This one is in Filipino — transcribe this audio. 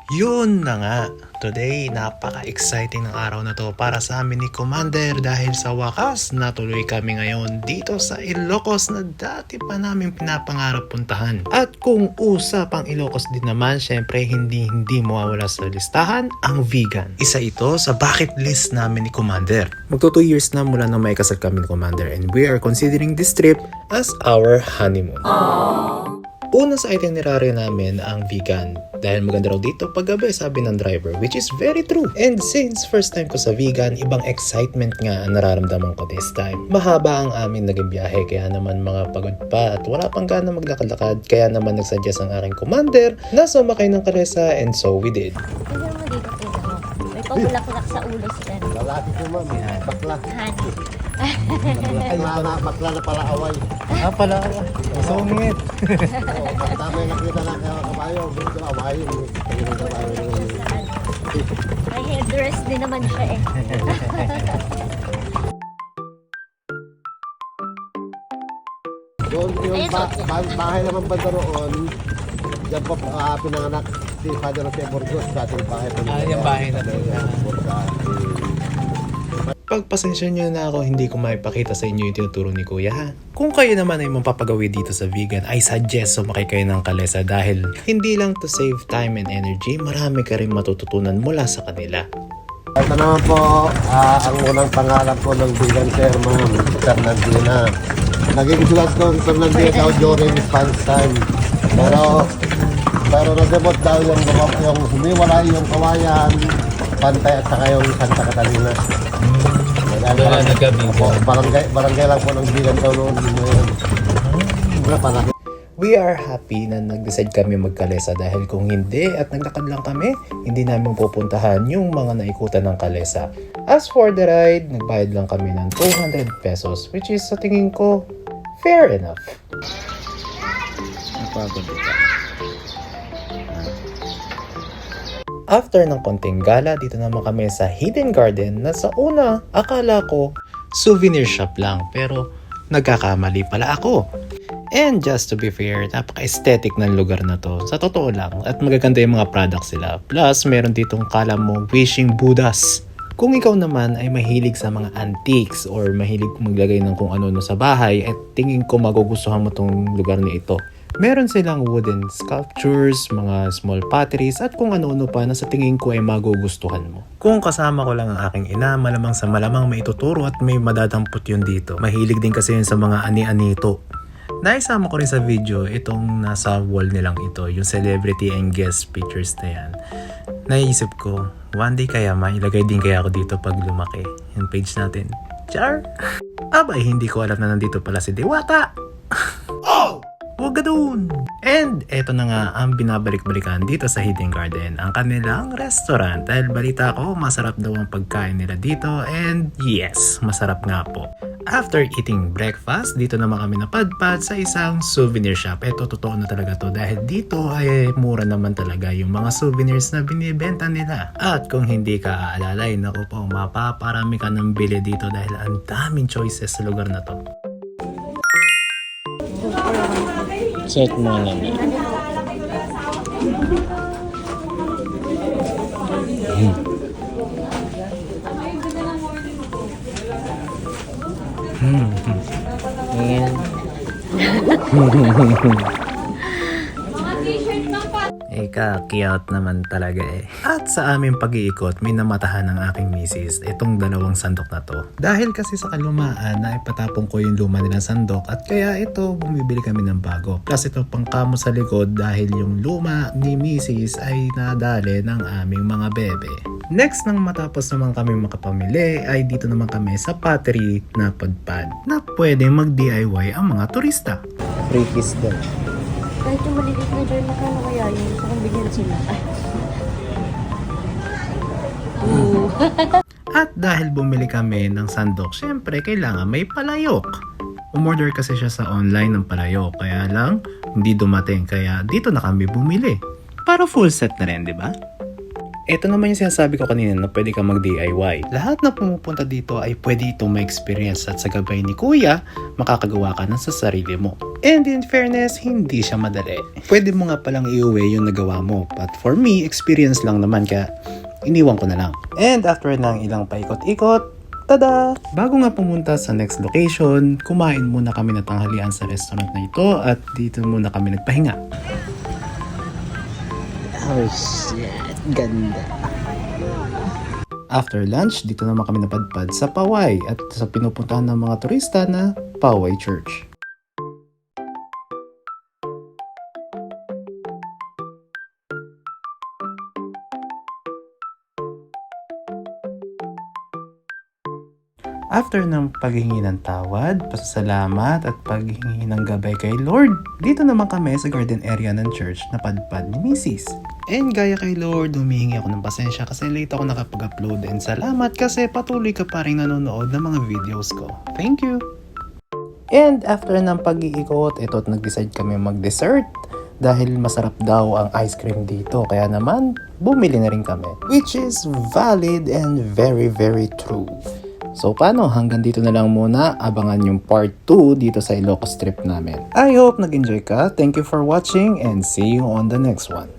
Yun na nga, today napaka-exciting ng araw na to para sa amin ni Commander dahil sa wakas natuloy kami ngayon dito sa Ilocos na dati pa namin pinapangarap puntahan. At kung usapang Ilocos din naman, syempre hindi mawawala sa listahan ang vegan. Isa ito sa bucket list namin ni Commander. Magto 2 years na mula nang may kasal kami ni Commander and we are considering this trip as our honeymoon. Una sa itinerary namin ang vegan dahil maganda raw dito paggabi, sabi ng driver, which is very true. And since first time ko sa vegan, ibang excitement nga ang nararamdaman ko this time. Mahaba ang aming naging biyahe kaya naman mga pagod pa at wala pang gana maglakad-lakad kaya naman nagsuggest ang aking commander na sumakay ng kalesa and so we did. Tignan mo dito, tignan mo. May pabulak-bulak sa ulo si Ken. Lalaki ko ma'am, bakla. Honey. Bakla na pala away. Pala, masungit. Tama yung nakita na kabayo, gusto away. May headdress din naman siya eh. Doon yung bahay naman banda roon, dyan po pinanganak si Father Jose Burgos, dating bahay pa niya. Yung bahay na doon. Pagpasensya nyo na ako, hindi ko maipakita sa inyo yung tinuturo ni Kuya ha. Kung kayo naman ay mapapagawi dito sa vegan, I suggest sumakay kayo ng kalesa dahil hindi lang to save time and energy, marami ka rin matututunan mula sa kanila. Ito naman po, ang unang pangarap ko ng vegan sir, ma'am, Fernandina. Naging sulat ko ng Fernandina daw during response time. Pero nag-debot daw yung humiwala yung kawayan, Pantay at saka yung Santa Catalina. Wala Barangay lang po ng vegan daw noon. We are happy na nag-decide kami magkalesa dahil kung hindi at naglakad lang kami, hindi namin pupuntahan yung mga naikutan ng kalesa. As for the ride, nagbayad lang kami ng 200 pesos which is sa tingin ko, fair enough. After ng konting gala, dito naman kami sa Hidden Garden na sa una, akala ko souvenir shop lang pero nagkakamali pala ako. And just to be fair, napaka-aesthetic ng lugar na to. Sa totoo lang, at magaganda yung mga products sila. Plus, meron ditong kala mo wishing Buddhas. Kung ikaw naman ay mahilig sa mga antiques or mahilig maglagay ng kung ano-ano sa bahay, at tingin ko magugustuhan mo tong lugar na ito. Meron silang wooden sculptures, mga small potteries at kung ano-ano pa na sa tingin ko ay magugustuhan mo. Kung kasama ko lang ang aking ina, malamang sa malamang maituturo at may madadampot yun dito. Mahilig din kasi yun sa mga ani-anito. Naisama ko rin sa video itong nasa wall nilang ito, yung celebrity and guest pictures na yan. Naisip ko, one day kaya mailagay din kaya ako dito pag lumaki. Yung page natin. Char! Abay, hindi ko alam na nandito pala si Diwata! Oh! Huwag ka dun! And eto na nga ang binabalik-balikan dito sa Hidden Garden, ang kanilang restaurant. Dahil balita ko, masarap daw ang pagkain nila dito and yes, masarap nga po. After eating breakfast, dito naman kami napadpad sa isang souvenir shop. Eto, totoo na talaga to dahil dito ay mura naman talaga yung mga souvenirs na binibenta nila. At kung hindi ka aalalay, naku po, mapaparami ka ng bili dito dahil ang daming choices sa lugar na to. Set mo lang eh. Ayan. Cute naman talaga eh. At sa aming pag-iikot, may namatahan ng aking misis itong dalawang sandok na to. Dahil kasi sa kalumaan na ipatapong ko yung luma nilang sandok at kaya ito bumibili kami ng bago. Plus ito pang kamo sa likod dahil yung luma ni misis ay nadali ng aming mga bebe. Next nang matapos naman kami makapamili ay dito naman kami sa pottery na padpad na pwede mag-DIY ang mga turista. Free kiss din. Kahit yung maliliit na jar, magkano kaya yun? So kung bigyan sila. At dahil bumili kami ng sandok, syempre kailangan may palayok. Umorder kasi siya sa online ng palayok, kaya lang hindi dumating, kaya dito na kami bumili. Para full set na rin, di ba? Ito naman yung sinasabi ko kanina na pwede kang mag-DIY. Lahat na pumupunta dito ay pwede itong ma-experience at sa gabay ni Kuya, makakagawa ka ng sa sarili mo. And in fairness, hindi siya madali. Pwede mo nga palang iuwi yung nagawa mo. But for me, experience lang naman kaya iniwan ko na lang. And after ng ilang paikot-ikot, tada! Bago nga pumunta sa next location, kumain muna kami na tanghalian sa restaurant na ito at dito muna kami nagpahinga. Oh shit, ganda. After lunch, dito naman kami napadpad sa Poway at sa pinupuntahan ng mga turista na Poway Church. After ng paghingi ng tawad, pasasalamat at paghingi ng gabay kay Lord, dito naman kami sa garden area ng church na padpad ni Mrs. And gaya kay Lord, humihingi ako ng pasensya kasi late ako nakapag-upload and salamat kasi patuloy ka pa rin nanonood ng mga videos ko. Thank you! And after ng pag-iikot, ito't nag-decide kami mag-dessert dahil masarap daw ang ice cream dito. Kaya naman, bumili na rin kami. Which is valid and very very true. So paano? Hanggang dito na lang muna. Abangan yung part 2 dito sa Ilocos trip namin. I hope nag-enjoy ka. Thank you for watching and see you on the next one.